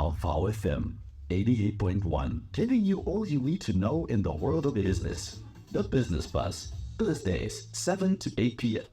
now VowFM 88.1, telling you all you need to know in the world of business. The Business Buzz, Thursdays, 7 to 8 p.m.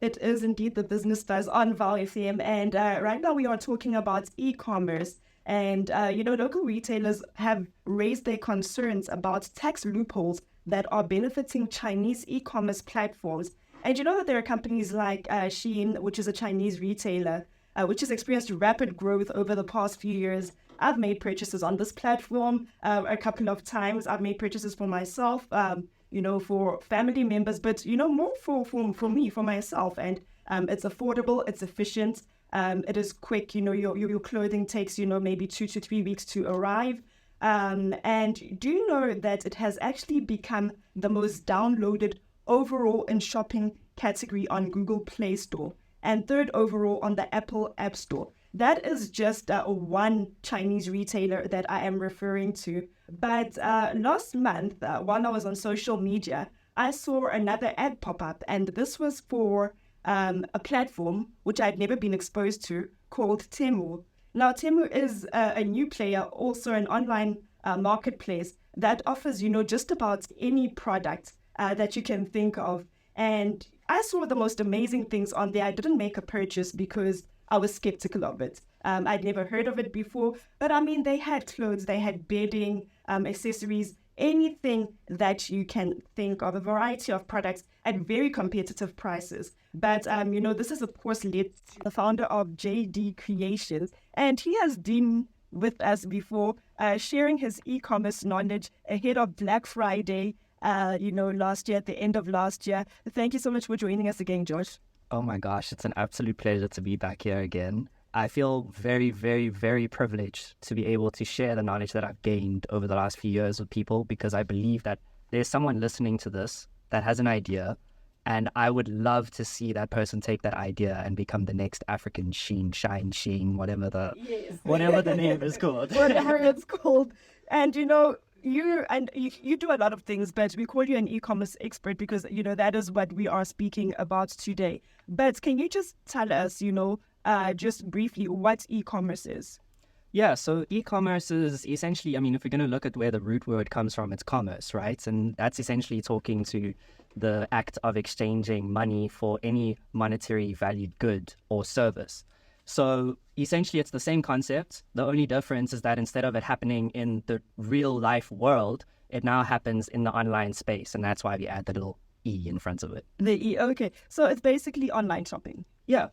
It is indeed the Business Buzz on VowFM, and right now we are talking about e-commerce. And, local retailers have raised their concerns about tax loopholes that are benefiting Chinese e-commerce platforms. And you know that there are companies like Shein, which is a Chinese retailer, which has experienced rapid growth over the past few years. I've made purchases on this platform a couple of times. I've made purchases for myself, for family members, but, more for me, for myself. And it's affordable, it's efficient. It is quick, your clothing takes, maybe 2 to 3 weeks to arrive. And do you know that it has actually become the most downloaded overall in shopping category on Google Play Store and third overall on the Apple App Store? That is just one Chinese retailer that I am referring to. But last month, while I was on social media, I saw another ad pop up, and this was for a platform which I'd never been exposed to called Temu. Now, Temu is a new player, also an online marketplace that offers, just about any product that you can think of. And I saw the most amazing things on there. I didn't make a purchase because I was skeptical of it. I'd never heard of it before, but I mean, they had clothes, they had bedding, accessories, anything that you can think of, a variety of products at very competitive prices. But, this is, of course, led to the founder of JD Creations, and he has been with us before, sharing his e-commerce knowledge ahead of Black Friday, last year, at the end of last year. Thank you so much for joining us again, Josh. Oh my gosh, it's an absolute pleasure to be back here again. I feel very, very, very privileged to be able to share the knowledge that I've gained over the last few years with people, because I believe that there's someone listening to this that has an idea, and I would love to see that person take that idea and become the next African Shein, whatever the name is called. Whatever it's called. And, you do a lot of things, but we call you an e-commerce expert because, that is what we are speaking about today. But can you just tell us, just briefly what e-commerce is? Yeah, so e-commerce is essentially, if we're going to look at where the root word comes from, it's commerce, right? And that's essentially talking to the act of exchanging money for any monetary valued good or service. So essentially, it's the same concept. The only difference is that instead of it happening in the real life world, it now happens in the online space. And that's why we add the little E in front of it. The E, okay. So it's basically online shopping. Yeah.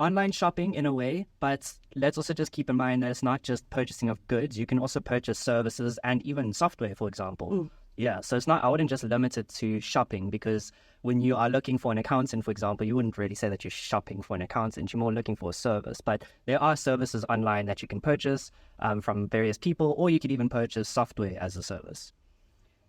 Online shopping in a way, but let's also just keep in mind that it's not just purchasing of goods. You can also purchase services and even software, for example. Mm. Yeah, so it's not, I wouldn't just limit it to shopping, because when you are looking for an accountant, for example, you wouldn't really say that you're shopping for an accountant. You're more looking for a service. But there are services online that you can purchase from various people, or you could even purchase software as a service.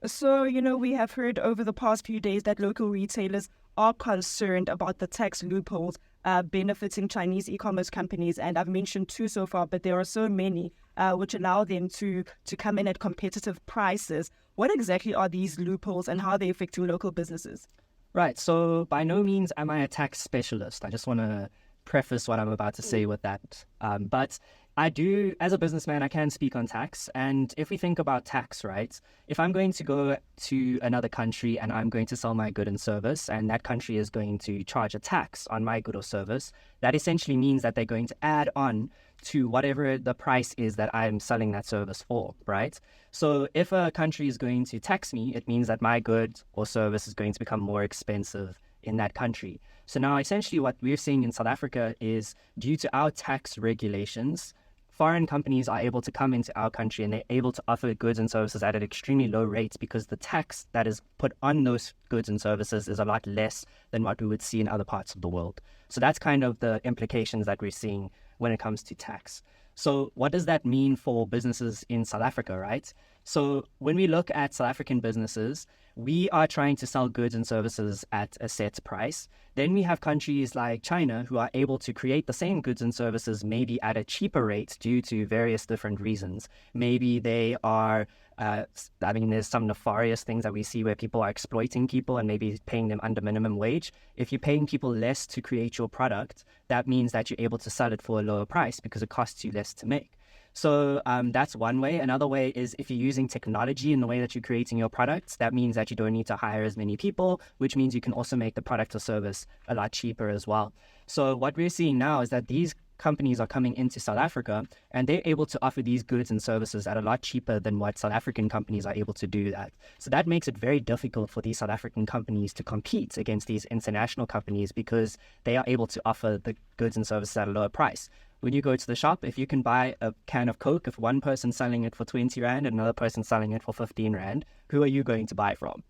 So, we have heard over the past few days that local retailers are concerned about the tax loopholes benefiting Chinese e-commerce companies. And I've mentioned 2 so far, but there are so many which allow them to come in at competitive prices. What exactly are these loopholes and how are they affecting local businesses? Right. So by no means am I a tax specialist. I just want to preface what I'm about to say with that. But I do, as a businessman, I can speak on tax. And if we think about tax, right, if I'm going to go to another country and I'm going to sell my good and service, and that country is going to charge a tax on my good or service, that essentially means that they're going to add on to whatever the price is that I'm selling that service for, right? So if a country is going to tax me, it means that my good or service is going to become more expensive in that country. So now essentially what we're seeing in South Africa is, due to our tax regulations, foreign companies are able to come into our country and they're able to offer goods and services at an extremely low rate, because the tax that is put on those goods and services is a lot less than what we would see in other parts of the world. So that's kind of the implications that we're seeing when it comes to tax. So what does that mean for businesses in South Africa, right? So when we look at South African businesses, we are trying to sell goods and services at a set price. Then we have countries like China who are able to create the same goods and services maybe at a cheaper rate due to various different reasons. Maybe they are, there's some nefarious things that we see where people are exploiting people and maybe paying them under minimum wage. If you're paying people less to create your product, that means that you're able to sell it for a lower price because it costs you less to make. So that's one way. Another way is if you're using technology in the way that you're creating your products, that means that you don't need to hire as many people, which means you can also make the product or service a lot cheaper as well. So what we're seeing now is that these companies are coming into South Africa and they're able to offer these goods and services at a lot cheaper than what South African companies are able to do that. So that makes it very difficult for these South African companies to compete against these international companies because they are able to offer the goods and services at a lower price. When you go to the shop, if you can buy a can of Coke, if one person's selling it for 20 Rand and another person's selling it for 15 Rand, who are you going to buy from?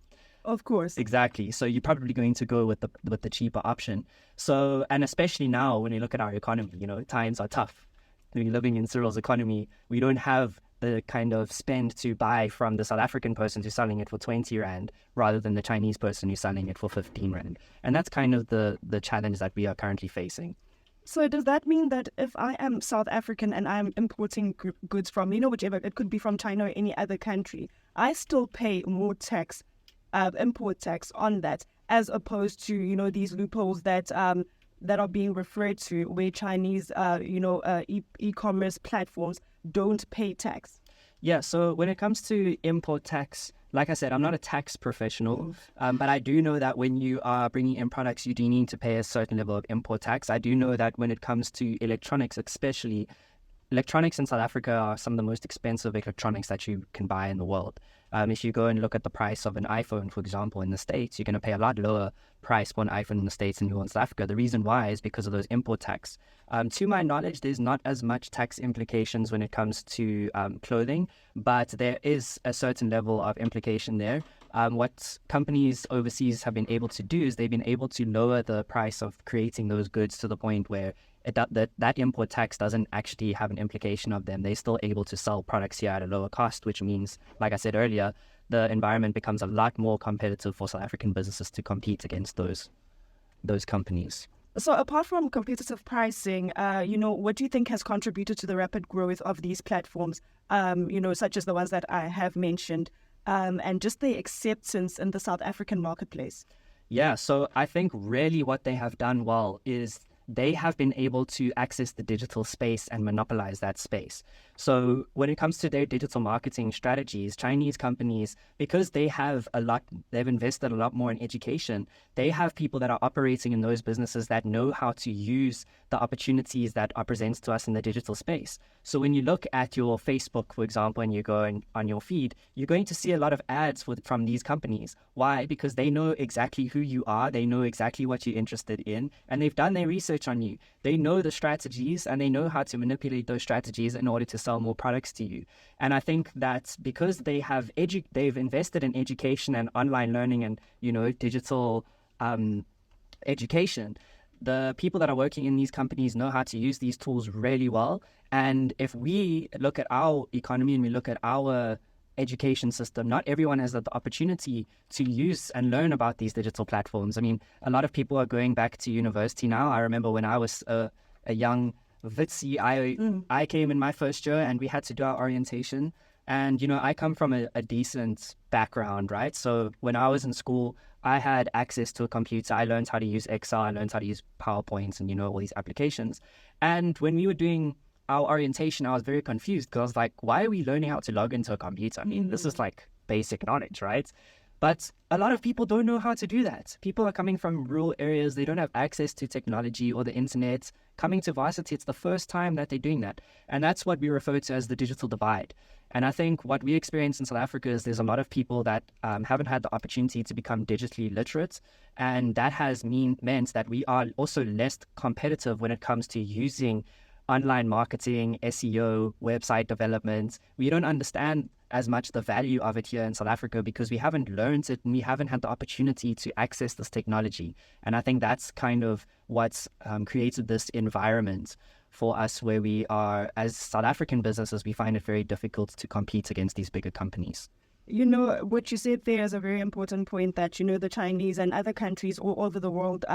Of course. Exactly. So you're probably going to go with the cheaper option. So, and especially now when you look at our economy, times are tough. We're living in Cyril's economy. We don't have the kind of spend to buy from the South African person who's selling it for 20 Rand rather than the Chinese person who's selling it for 15 Rand. And that's kind of the challenge that we are currently facing. So does that mean that if I am South African and I'm importing goods from, whichever, it could be from China or any other country, I still pay more tax, import tax on that, as opposed to, these loopholes that are being referred to where Chinese, e-commerce platforms don't pay tax? Yeah, so when it comes to import tax, like I said, I'm not a tax professional, but I do know that when you are bringing in products, you do need to pay a certain level of import tax. I do know that when it comes to electronics, especially, electronics in South Africa are some of the most expensive electronics that you can buy in the world. If you go and look at the price of an iPhone, for example, in the States, you're going to pay a lot lower price for an iPhone in the States than you will in South Africa. The reason why is because of those import tax. To my knowledge, there's not as much tax implications when it comes to clothing, but there is a certain level of implication there. What companies overseas have been able to do is they've been able to lower the price of creating those goods to the point where that import tax doesn't actually have an implication of them. They're still able to sell products here at a lower cost, which means, like I said earlier, the environment becomes a lot more competitive for South African businesses to compete against those companies. So apart from competitive pricing, what do you think has contributed to the rapid growth of these platforms, such as the ones that I have mentioned, and just the acceptance in the South African marketplace? Yeah, so I think really what they have done well is they have been able to access the digital space and monopolize that space. So when it comes to their digital marketing strategies, Chinese companies, because they've invested a lot more in education, they have people that are operating in those businesses that know how to use the opportunities that are presented to us in the digital space. So when you look at your Facebook, for example, and you go on your feed, you're going to see a lot of ads from these companies. Why? Because they know exactly who you are, they know exactly what you're interested in, and they've done their research on you. They know the strategies and they know how to manipulate those strategies in order to sell more products to you. And I think that because they've invested in education and online learning and digital education, the people that are working in these companies know how to use these tools really well. And if we look at our economy and we look at our education system, not everyone has the opportunity to use and learn about these digital platforms. I mean, a lot of people are going back to university now. I remember when I was a young Vitsi, I came in my first year and we had to do our orientation. And, I come from a decent background, right? So when I was in school, I had access to a computer. I learned how to use Excel. I learned how to use PowerPoints and, all these applications. And when we were doing our orientation, I was very confused because I was like, why are we learning how to log into a computer? I mean, this is like basic knowledge, right? But a lot of people don't know how to do that. People are coming from rural areas. They don't have access to technology or the internet. Coming to varsity, it's the first time that they're doing that. And that's what we refer to as the digital divide. And I think what we experience in South Africa is there's a lot of people that haven't had the opportunity to become digitally literate. And that has meant that we are also less competitive when it comes to using online marketing, SEO, website development. We don't understand as much the value of it here in South Africa because we haven't learned it and we haven't had the opportunity to access this technology. And I think that's kind of what's created this environment for us where we are, as South African businesses, we find it very difficult to compete against these bigger companies. You know, what you said there is a very important point that, you know, the Chinese and other countries all over the world,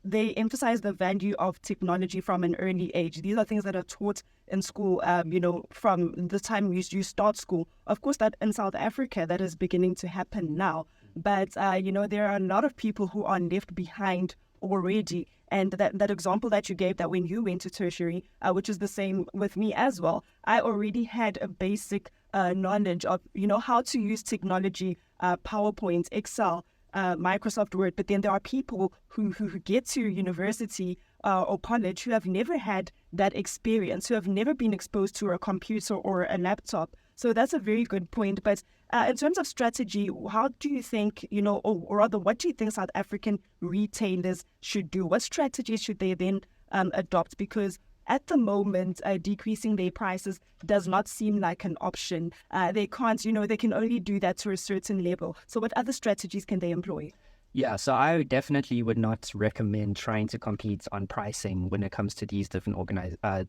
they emphasize the value of technology from an early age. These are things that are taught in school, you know, from the time you start school. Of course, that in South Africa, that is beginning to happen now. But, you know, there are a lot of people who are left behind already. And that example that you gave, that when you went to tertiary, which is the same with me as well, I already had a basic knowledge of, you know, how to use technology, PowerPoint, Excel, Microsoft Word. But then there are people who get to university or college who have never had that experience, who have never been exposed to a computer or a laptop. So that's a very good point. But in terms of strategy, how do you think, you know, or rather, what do you think South African retailers should do? What strategies should they then adopt? Because at the moment, decreasing their prices does not seem like an option. They can't, you know, they can only do that to a certain level. So what other strategies can they employ? Yeah, so I definitely would not recommend trying to compete on pricing when it comes to these different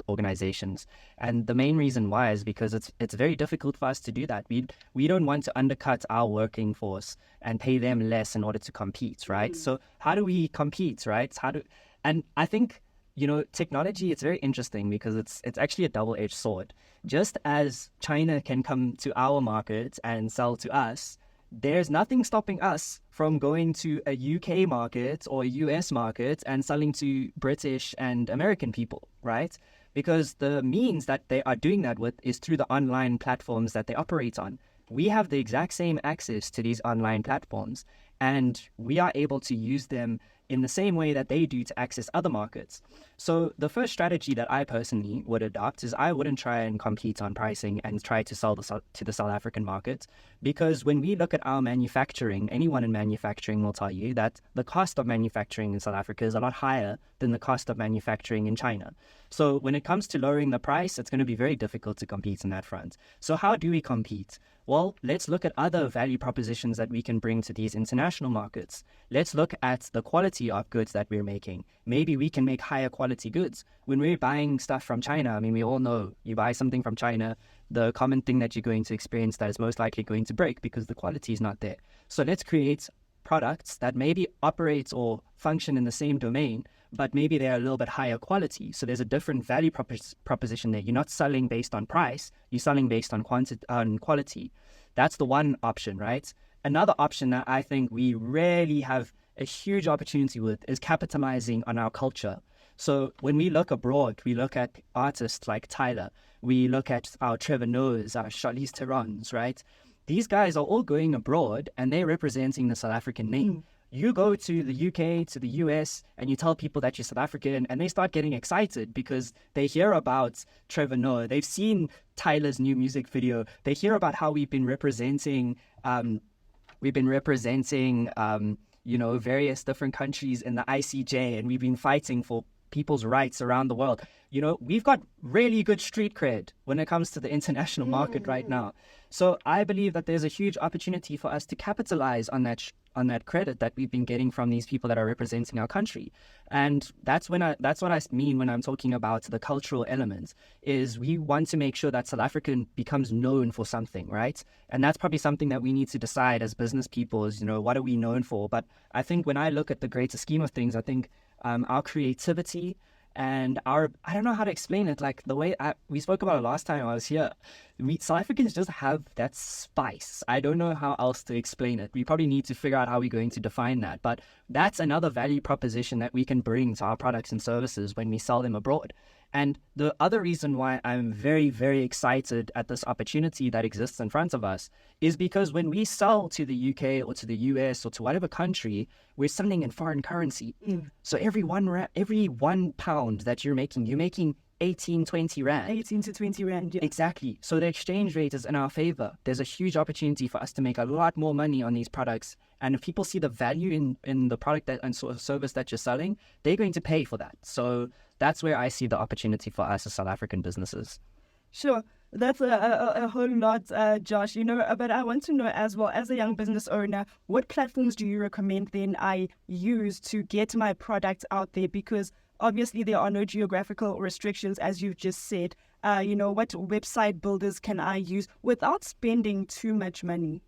organizations. And the main reason why is because it's very difficult for us to do that. We don't want to undercut our working force and pay them less in order to compete, right? So how do we compete, right? And I think, you know, technology, it's very interesting because it's actually a double-edged sword. Just as China can come to our market and sell to us, there's nothing stopping us from going to a UK market or a US market and selling to British and American people, right? Because the means that they are doing that with is through the online platforms that they operate on. We have the exact same access to these online platforms, and we are able to use them in the same way that they do to access other markets. So the first strategy that I personally would adopt is I wouldn't try and compete on pricing and try to sell to the South African market, because when we look at our manufacturing, anyone in manufacturing will tell you that the cost of manufacturing in South Africa is a lot higher than the cost of manufacturing in China. So when it comes to lowering the price, it's going to be very difficult to compete in that front. So how do we compete? Well, let's look at other value propositions that we can bring to these international markets. Let's look at the quality of goods that we're making. Maybe we can make higher quality goods. When we're buying stuff from China, I mean, we all know you buy something from China, the common thing that you're going to experience that is most likely going to break because the quality is not there. So let's create products that maybe operate or function in the same domain, but maybe they're a little bit higher quality. So there's a different value proposition there. You're not selling based on price, you're selling based on quality. That's the one option, right? Another option that I think we really have a huge opportunity with is capitalizing on our culture. So when we look abroad, we look at artists like Tyler, we look at our Trevor Noahs, our Charlize Therons, right? These guys are all going abroad and they're representing the South African name. You go to the UK, to the US, and you tell people that you're South African, and they start getting excited because they hear about Trevor Noah. They've seen Tyler's new music video. They hear about how we've been representing, you know, various different countries in the ICJ, and we've been fighting for people's rights around the world. You know, we've got really good street cred when it comes to the international market right now. So I believe that there's a huge opportunity for us to capitalize on that credit that we've been getting from these people that are representing our country. And that's what I mean when I'm talking about the cultural elements, is we want to make sure that South Africa becomes known for something, right? And that's probably something that we need to decide as business people is, you know, what are we known for? But I think when I look at the greater scheme of things, I think our creativity and I don't know how to explain it, like the way we spoke about it last time I was here, South Africans just have that spice. I don't know how else to explain it. We probably need to figure out how we're going to define that. But that's another value proposition that we can bring to our products and services when we sell them abroad. And the other reason why I'm very, very excited at this opportunity that exists in front of us is because when we sell to the UK or to the US or to whatever country, we're selling in foreign currency. So every one pound that you're making 18, 20 rand. 18 to 20 rand, yeah. Exactly. So the exchange rate is in our favor. There's a huge opportunity for us to make a lot more money on these products. And if people see the value in the product and sort of service that you're selling, they're going to pay for that. So that's where I see the opportunity for us as South African businesses. Sure. That's a whole lot, Josh, you know, but I want to know as well, as a young business owner, what platforms do you recommend then I use to get my product out there? Because Obviously, there are no geographical restrictions, as you've just said. What website builders can I use without spending too much money?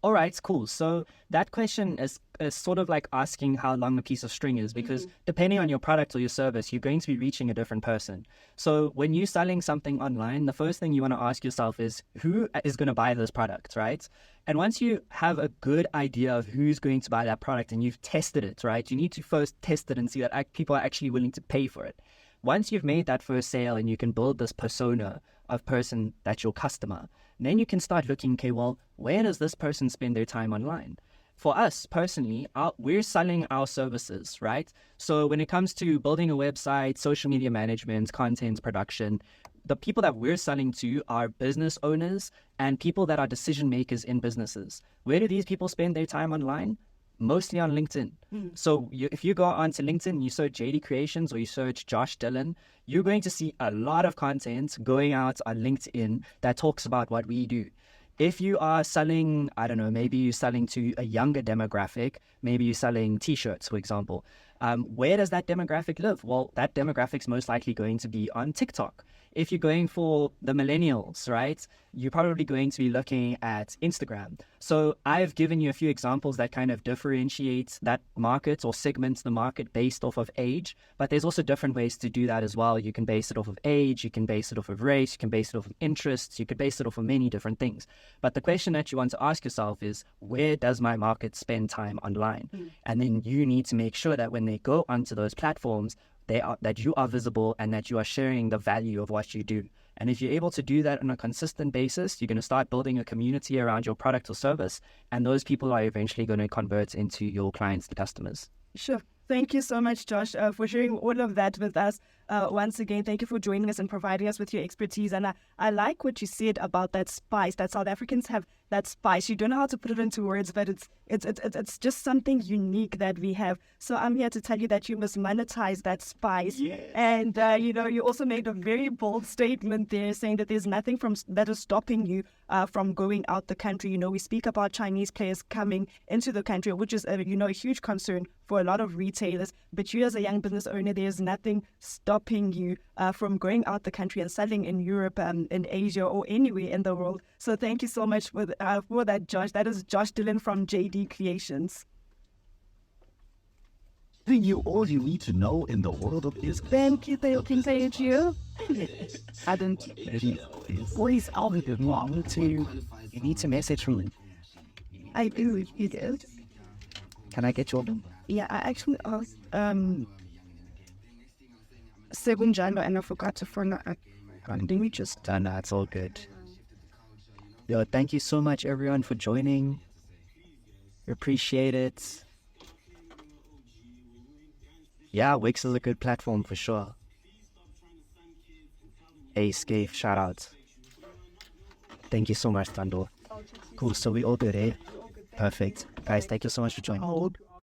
All right, cool. So that question is sort of like asking how long a piece of string is, because depending on your product or your service, you're going to be reaching a different person. So when you're selling something online, the first thing you want to ask yourself is, who is going to buy this product, right? And once you have a good idea of who's going to buy that product and you've tested it, right, you need to first test it and see that people are actually willing to pay for it. Once you've made that first sale and you can build this persona of person that's your customer, then you can start looking, okay, well, where does this person spend their time online? For us personally, we're selling our services, right? So when it comes to building a website, social media management, content production, the people that we're selling to are business owners and people that are decision makers in businesses. Where do these people spend their time online? Mostly on LinkedIn. So if you go onto LinkedIn, you search JD Creations or you search Josh Dillon, you're going to see a lot of content going out on LinkedIn that talks about what we do. If you are selling, I don't know, maybe you're selling to a younger demographic, maybe you're selling t-shirts, for example. Where does that demographic live? Well, that demographic's most likely going to be on TikTok. If you're going for the millennials, right, you're probably going to be looking at Instagram. So I've given you a few examples that kind of differentiate that market or segments the market based off of age, but there's also different ways to do that as well. You can base it off of age, you can base it off of race, you can base it off of interests, you can base it off of many different things. But the question that you want to ask yourself is, where does my market spend time online? And then you need to make sure that when they go onto those platforms, that you are visible and that you are sharing the value of what you do. And if you're able to do that on a consistent basis, you're going to start building a community around your product or service, and those people are eventually going to convert into your clients and customers. Sure. Thank you so much, Josh, for sharing all of that with us. Once again, thank you for joining us and providing us with your expertise. And I like what you said about that spice, that South Africans have that spice. You don't know how to put it into words, but it's just something unique that we have. So I'm here to tell you that you must monetize that spice. Yes. And, you also made a very bold statement there saying that there's nothing that is stopping you from going out the country. We speak about Chinese players coming into the country, which is, a huge concern for a lot of retailers. But you as a young business owner, there's nothing stopping you from going out the country and selling in Europe, in Asia, or anywhere in the world. So thank you so much for that, Josh. That is Josh Dillon from JD Creations. Giving you all you need to know in the world of business. Thank you. I don't. Please, I'll be wrong to. You need to message me. I do. You did. Can I get your? Yeah, I actually asked Segunjalo and I forgot to phone her. Let me just. No, it's all good. Yo, thank you so much, everyone, for joining. Appreciate it. Yeah, Wix is a good platform for sure. Hey, Scaife, shout out. Thank you so much, Tando. Cool, so we all good, eh? Perfect. Guys, thank you so much for joining.